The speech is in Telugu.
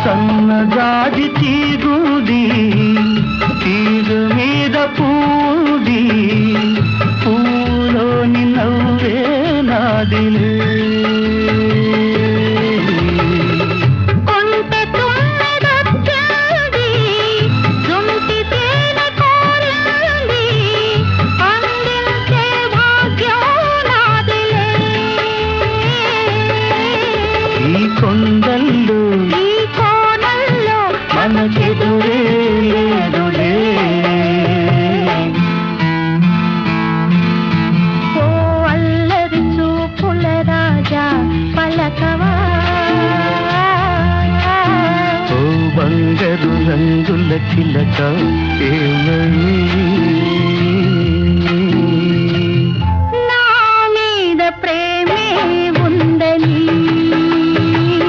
సన్నజాజి తీగుది తీరు మీద పూది పూలోని నవ్వే నాదిలే ఈ కొండల్లో ఈ కోనల్లో మనకెదురే లేదులే ఓ అల్లరి చూపుల రాజా పలకవా ఓ బంగారు రంగుల చిలక ఏమని